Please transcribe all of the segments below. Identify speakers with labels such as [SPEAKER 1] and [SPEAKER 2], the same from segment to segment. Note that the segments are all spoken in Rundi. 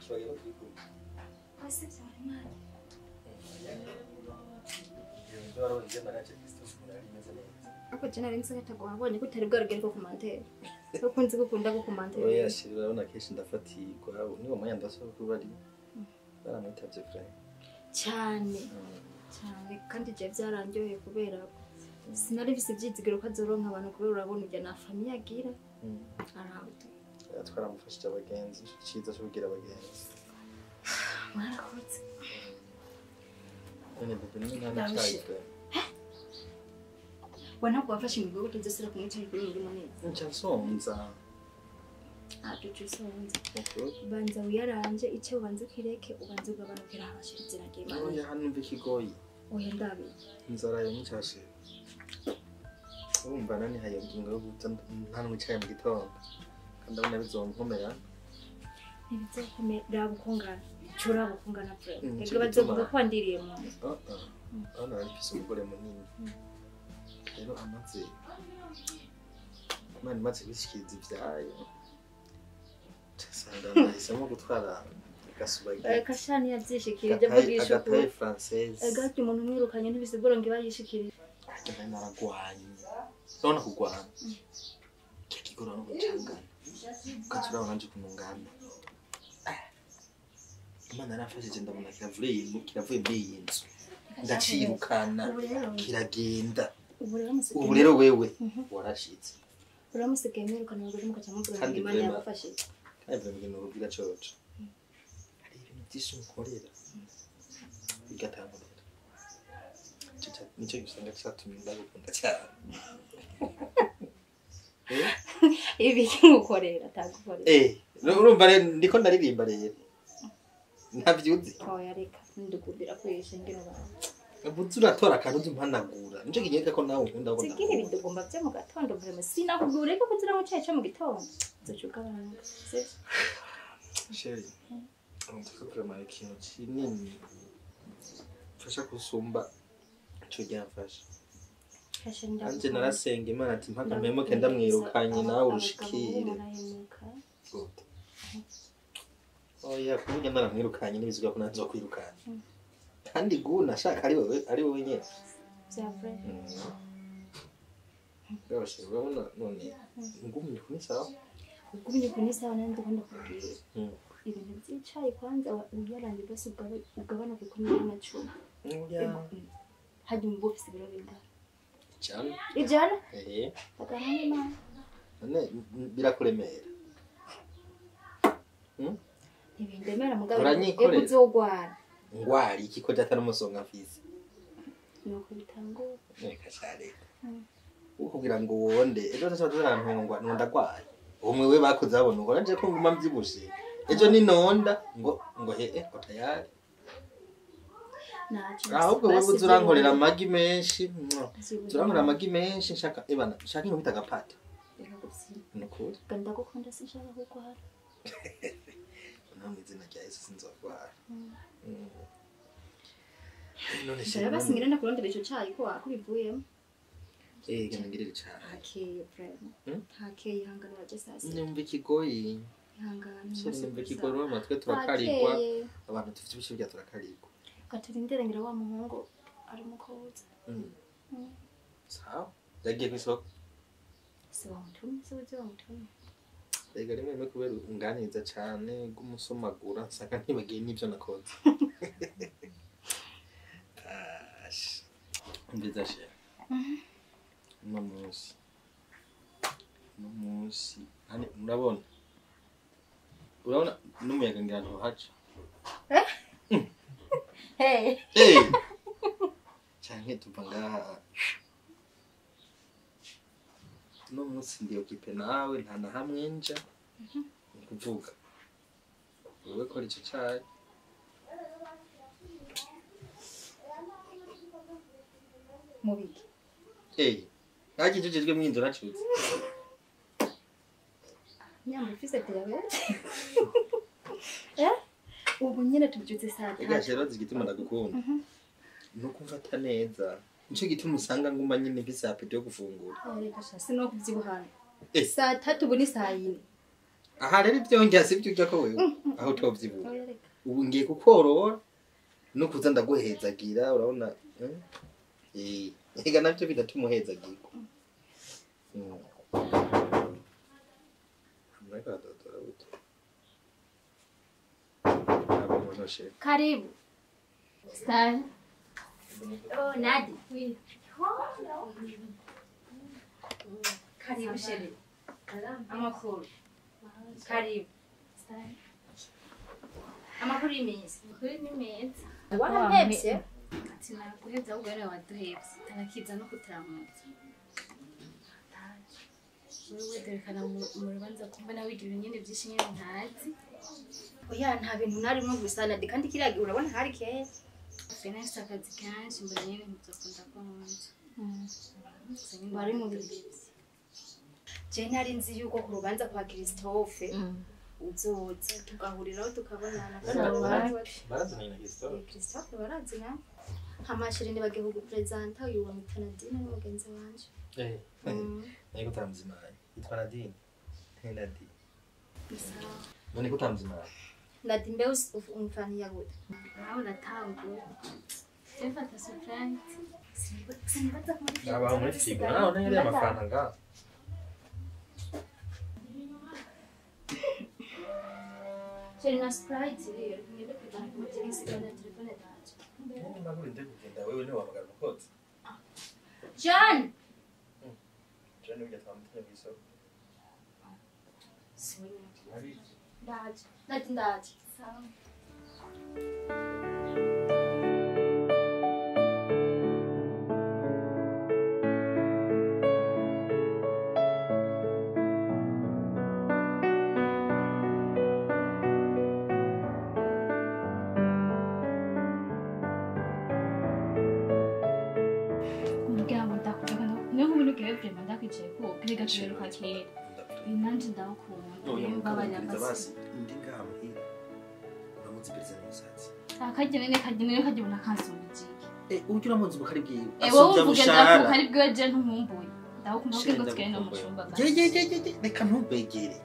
[SPEAKER 1] kibaye bakikuye
[SPEAKER 2] Ase byari mwana.
[SPEAKER 1] iyo ndo warabonye maraje Christophe murari meze neza
[SPEAKER 2] Ako jana rinse gatago wabonye ko utari bwarugere ko kumantera. So kunzi gukunda ko kumantera.
[SPEAKER 1] oya shira urabona kenshi ndafatirwa niwo mwanya ndasaba ko bari baramwitavye frère
[SPEAKER 2] Cyane. Cyane kandi je byarangiye kubera sinari bise byizigiro ko azoronka abantu kubera urabona ujya na famille agira. Arahuta.
[SPEAKER 1] twaramufashije abagenzi ciza cyo kugira abagenzi
[SPEAKER 2] Mwarakotse.
[SPEAKER 1] none bebe nta cyayi
[SPEAKER 2] Wana kuwafasha imigogo tuzesera kumwicara kuri muri muneza.
[SPEAKER 1] nsonsonza
[SPEAKER 2] Tucusonza. Banza uyaranje icyo ubanze kireke ubanze ugabanukira abashitsi ragema.
[SPEAKER 1] oya hano mve kigoyi
[SPEAKER 2] Oya ndabe.
[SPEAKER 1] inzara yo mucyashe urumva nani hayo ngingo yo guta nta n'umwicaye mu gitondo kandi abona bizonkomera
[SPEAKER 2] Ntibizokomera bukungana. Chura bukungana pre. Ege bazovuga ko wandiriye mu.
[SPEAKER 1] Ana arifise umugore munini rero amaze mani maze bishikiriza ivyayo tasanga nahisemo gutwara gasubaye
[SPEAKER 2] Kashani yavyishikirije vugisha ko
[SPEAKER 1] agataye française
[SPEAKER 2] egati umuntu mwirukanye ntibisigura ngo ibayishikirije.
[SPEAKER 1] agenda naragwanye none kugwana kigora no gucangana katura wananje kumungana Imana yarafashije ndabona kiravuye muri iyi nzu ndacirukana kiragenda ubu rero wewe warashitse
[SPEAKER 2] uramusigaye mwirukana ngo uri mukaca mubwira ngo Imana yabafashije
[SPEAKER 1] kandi bimwe n'ubwira coco hari ibintu byinshi mukorera bigatangurira nicyo gisanga cyatumye ndagukunda cyane
[SPEAKER 2] ibi kimukorera tagukorera
[SPEAKER 1] urumva rero ndiko ndaririmba rero ntavyuzi
[SPEAKER 2] oya reka ndukundira kwisha ngino bana
[SPEAKER 1] buzi uratora akantu uzimpanagura nico kinyereka ko nawe ukunda ko
[SPEAKER 2] Sigiri bidugomba byo mu gatondo vrema sinakubwira ko kuzira mu cyayi cyo mu gitondo zocuka abantu
[SPEAKER 1] Sheri ndiko kurema ikintu kinini fasha kusumba cyo gyafasha anje narasenga Imana ati mpaka mpemuke ndamwirukanye nawe urushikire oya kuburyo naramwirukanye nibizuga ko nazo kwirukana kandi guna shaka ari wowe nyene
[SPEAKER 2] byavre
[SPEAKER 1] Gabashe urabona none ngumye kunisawa
[SPEAKER 2] ugumye kunisawa nandi ndakunda kubwira ibintu by'icayi kwanza uyaranje bose ugabana ku 10 hadi mu bofisi biro bingana ijana akana n'Imana
[SPEAKER 1] none birakuremera
[SPEAKER 2] ibindemera mugabo ekuzogwara
[SPEAKER 1] ngwari ikiko data n'umusonga mfise
[SPEAKER 2] nuko bitangura
[SPEAKER 1] reka cyane ukubwira ngo wonde ejo tuzarantungwa ndagwaye umwe we bakuze abona ngo nje ko nguma mbyibushe ejo ni nonda ngo otayari ahubwo wowe uzurankorera amagi menshi uzurankorera amagi menshi nshaka ebana nshaka inko bita gapata nukuri
[SPEAKER 2] ganda gukunda sinshaka kugwara
[SPEAKER 1] namwe izina rya Yesu sinzogwara
[SPEAKER 2] none cyane basingira ndakurondera ico cyayi ko akubivuyemo
[SPEAKER 1] genda ngirire cyane
[SPEAKER 2] hakeye prema hakeye hanganira je sasa
[SPEAKER 1] nyumva ikigoyi
[SPEAKER 2] hangana
[SPEAKER 1] nyumva ikigoyi amatwe turakarigwa abantu dufite ibice bya turakarigwa
[SPEAKER 2] katurindira ngira wa muhungu ari mukoza
[SPEAKER 1] sawa yagiye kwisoko
[SPEAKER 2] se wa mutumye se uje wa mutumye
[SPEAKER 1] Ega rimwe kubera unganiza cyane gumusomagura nsaka ntibagiye n'ibyo nakoze Mbiza she Mamusi hani urabona n'umuyaga ngira nto haca
[SPEAKER 2] hey
[SPEAKER 1] cyane tuva ngaha no munsi ndiyo kipe nawe nta na hamwe nja kuvuga wowe ko icyo cyayi
[SPEAKER 2] mubiki
[SPEAKER 1] ntakijejwe mwinzo nacutse
[SPEAKER 2] nyambo ifise diabete ubu nyene tubyutse saa 3
[SPEAKER 1] egashero zigituma ndagukunda nuko mfata neza nico gituma usanga nguma nyine mfise appetite yo gufungura
[SPEAKER 2] reka shasi no kuvyibuhana saa 3 ubu ni saa 4
[SPEAKER 1] aha rero ibyo njya sibyo ujya ko wewe aho utavyibuka ubu ngiye kukorora no kuza ndaguhezagira urabona ega navyo bidatuma uhezagirwa
[SPEAKER 2] Karibu. Sana. Oh, Nadi. Karibu sheri. Amakuru. Karibu. Sana. Amakuru y'imisi.
[SPEAKER 3] Amakuru y'imisi.
[SPEAKER 2] Wahembye?
[SPEAKER 3] Ati naguhebye ahubwo yari waduhebye. Tarakiza no kutaramutsa. Wewe derekana mu rubanza kumbe nawe igira nyine byinshi nyine ntazi.
[SPEAKER 2] Oya nta bintu narimo gusa Nadi kandi kiriya urabona hari kera.
[SPEAKER 3] Finance akazi kanshi mbona nyine muzokunda konje.
[SPEAKER 2] Bari mu bihe. Je nari nzi yuko ku rubanza kwa Christophe uzoza tugahuriraho tukabonana
[SPEAKER 1] barazina na
[SPEAKER 2] Christophe barazina hamashiri ni bagiye kugupresenta uyu wa Mutanadine n'umugenzi wanje
[SPEAKER 1] niko tamzimana itwa Nadine Nadine none ko tamzimana
[SPEAKER 2] Nadine mbe umfani yabuda
[SPEAKER 3] nawe natanguye Sefata surprise
[SPEAKER 2] sinibaza kumuri
[SPEAKER 1] aba muri figo nawe yari amafaranga
[SPEAKER 2] Cheri na Sprite rero ngende kujana kumutigisi kana telefone daje
[SPEAKER 1] maguri ndekugenda wewe ni wamagara mukotsi
[SPEAKER 2] John
[SPEAKER 1] John ujya twamutse biso
[SPEAKER 2] Sini daje Nadine daje sawa
[SPEAKER 3] Kwiga kwiruka kera inanje ndakunda
[SPEAKER 1] mbabanya basi ndinga muhira uramutse perezida n'umusatsi
[SPEAKER 3] akagenene kagibona kansubije
[SPEAKER 1] ujye uramunze bukari bwiwe
[SPEAKER 3] wowe uvuge ndakuka ari bwiwe je ntumumbuye ndakumva ko twende mu cyumba
[SPEAKER 1] reka ntumbegere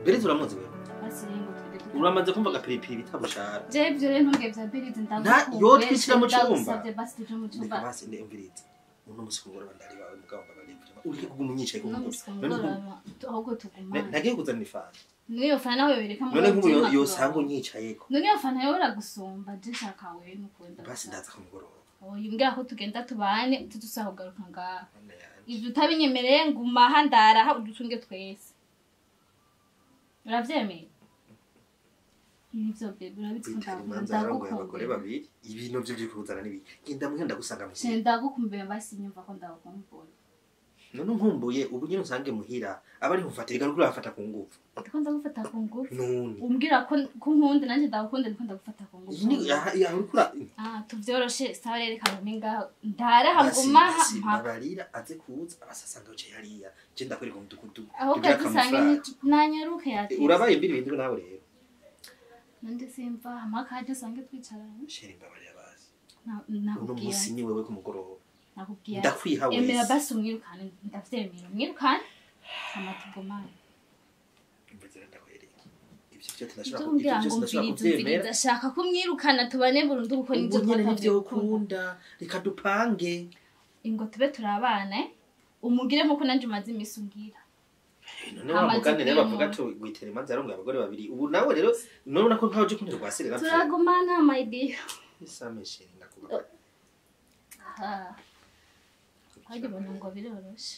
[SPEAKER 1] bereze uramunze wewe
[SPEAKER 3] basi ngo twende
[SPEAKER 1] uramaze kumva agapiripiri bitabushara
[SPEAKER 3] je byo rero ntumbwe bya berize
[SPEAKER 1] ndakunda yo twishira mu cyumba
[SPEAKER 3] basi tuje mu cyumba
[SPEAKER 1] basi ndemvirize uno musikungora bandari bawe mugabo babaremvira uri kuguma unyicaye ku
[SPEAKER 3] ahubwo tuguma
[SPEAKER 1] nagiye kuzana ifana
[SPEAKER 3] niyo fana nawe bereka mu
[SPEAKER 1] none nk'ubu yosanga unyicayeko
[SPEAKER 3] niyo fana yawe uragusumba je shaka wewe n'ukunda
[SPEAKER 1] basi ndaza kumugorora
[SPEAKER 3] yimbwira ko tugenda tubane tudusaho garuka ngaha ivyo utabinyemereye nguma handara ha udutunge twese uravyemeye Nivyo bebe urabitunda
[SPEAKER 1] ndagukore babiri ibintu byo byikuzana nibi genda muhenda gusanga muhira
[SPEAKER 3] ndagukumbuye basi nyumva ko ndagukumbuye
[SPEAKER 1] none nkumbuye ubu nyine usange muhira abari kufatirika n'ukuri bafata ku ngufu
[SPEAKER 3] ko ndagufata ku ngufu
[SPEAKER 1] none
[SPEAKER 3] umbwira ko nkunda nanjye ndagukunda ndiko ndagufata ku ngufu
[SPEAKER 1] ya urukura
[SPEAKER 3] tuvyoroshe sawa rero kaminga ndara haguma
[SPEAKER 1] mpabarira aze kuza abasasanga uce hariya je ndakwereka umudugudu
[SPEAKER 3] aho gadusange nanyaruke yati
[SPEAKER 1] urabaye mbiri bindi nawe rero
[SPEAKER 3] nande simva amakaje sange twicaranye
[SPEAKER 1] sheri mbabarira basi
[SPEAKER 3] nakubwiye
[SPEAKER 1] musi ni wewe ku mugoroba
[SPEAKER 3] nakubwiye
[SPEAKER 1] ndakwiha wese
[SPEAKER 3] emera basi umwirukane ndavyemera umwirukane amatugomane
[SPEAKER 1] mbizera ndakwereka ibyo cyo tunashaka
[SPEAKER 3] kuvyemera shaka kumwirukana tubane burundu kuko nivyo
[SPEAKER 1] twatavye ukunda reka dupange
[SPEAKER 3] ingo tube turabana umugire muko nanje umaze imisi umbwira
[SPEAKER 1] none wamugane rero bavuga to gwitere manzi arongo abagore babiri ubu nawe rero none nako nkaho je kunira rwasire rapfe
[SPEAKER 3] turagumana my dear
[SPEAKER 1] isameshe ndakuba
[SPEAKER 3] hagibona ngo biroroshe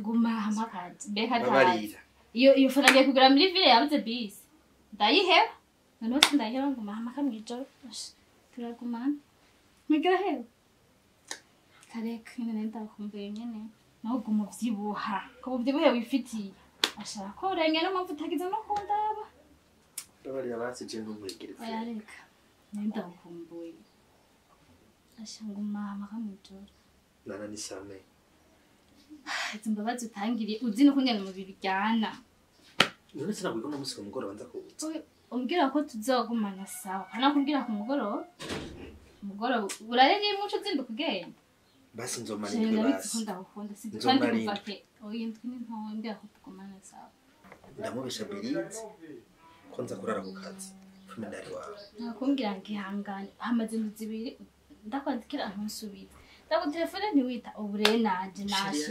[SPEAKER 3] guma hamakazi beka
[SPEAKER 1] babarira
[SPEAKER 3] iyo fana ngiye kugura muri ville yabuze bisi ndayiheba none ndayiheba nguma hamaka mwijoro turagumana migahe kareka nyene ndakumbuye nyene naho gumuvyibuha ko muvyibuhe wifitiye ashaka ko urenge no mpamvu utagize no kundaba
[SPEAKER 1] babarira basi je ntumwegereze
[SPEAKER 3] ayareka ndakumbuye ashanga umama kamwijoro
[SPEAKER 1] nana nisame
[SPEAKER 3] izo mbabazi utangiriye uzi no kungena mu biryana
[SPEAKER 1] none sinabwiye ko n'umunsi w'umugoroba nza kuza
[SPEAKER 3] umbwira ko tuzogumana sawa kana kumbwira ku mugoroba urare rimwe uco uzinduka ugenda
[SPEAKER 1] basi nzomarindwe basi
[SPEAKER 3] ndakunda sindi kandi kuvake oyindwi n'intombya ko tugumana sawa
[SPEAKER 1] ndamubisha birizi ko nza kurara ku kazi famindari wawe
[SPEAKER 3] nakumbwira ngo ihangane hamaze indwi 2 ndakwandikira ntusubize ndagutelefone ntiwita ubure naje nashi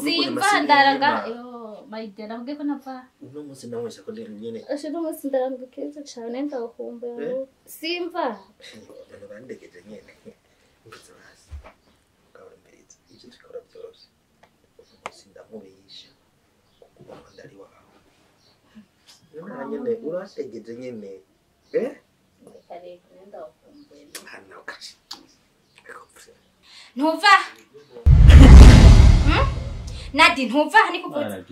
[SPEAKER 3] simva ndaraga yo mayidera kuge ko nava
[SPEAKER 1] uno munsi ndamwisha ko nyene
[SPEAKER 3] ashe no munsi ndarambukeza cyane ndakumva simva
[SPEAKER 1] ndabandegeje nyene mbizo hasi gahora mbiriza icyo tukora byose umunsi ndamubisha kuko ndari wawe nyene urategeje nyene
[SPEAKER 3] kare nenda ukumbuye
[SPEAKER 1] hana ukachi
[SPEAKER 2] ntuva Nadi ntuva hani kuvuza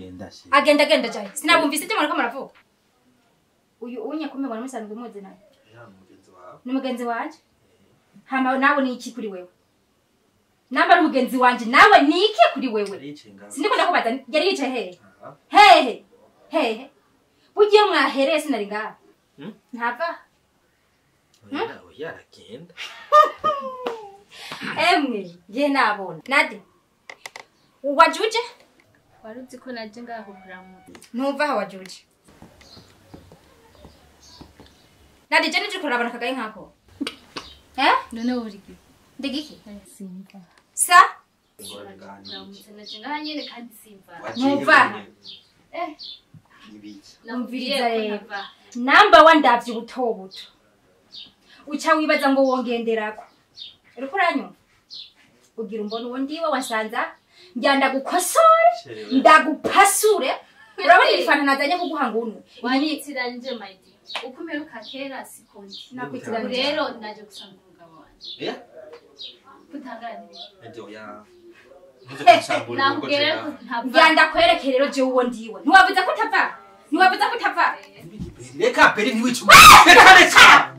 [SPEAKER 2] agenda cyane sinabumvise icyo murako muravuga uyu unye kumwe musanzwe muzi nawe ni mugenzi wanje hama nawe ni iki kuri wewe namba ari mugenzi wanje nawe ni iki kuri wewe siniko ndakubaza yari yicaye hehe bugiye mwahereye sinari ngaha ntava
[SPEAKER 1] yaragenda
[SPEAKER 2] emwe je nabona Nadi wajuje
[SPEAKER 3] waruzi ko naje ngaho kuramu
[SPEAKER 2] ntuva ha wajuje Nadi je nije kurabana kagaye nkako
[SPEAKER 3] none urigi
[SPEAKER 2] ndigiki
[SPEAKER 3] simva
[SPEAKER 2] sa
[SPEAKER 3] naje nganyene kandi simva
[SPEAKER 2] ntuva
[SPEAKER 1] ibiki
[SPEAKER 2] namviriza rero namba wandavye ubutobuto uca wibaza ngo wongenderako uriko uranyumva ugira umbona uwo ndiwe wasanza njyanda gukosore ndagupasure urabona ifana nazanye kuguha ngunu
[SPEAKER 3] wanyitiranje maidi ukumeruka kera sikondi
[SPEAKER 2] nakwitiranje
[SPEAKER 3] rero naje gusanga umugabo wanje kutangana
[SPEAKER 1] ndio ya
[SPEAKER 2] njyanda kwereke rero je uwo ndiwe ntiwavuze ko utava
[SPEAKER 1] reka peri ntiwicuma reka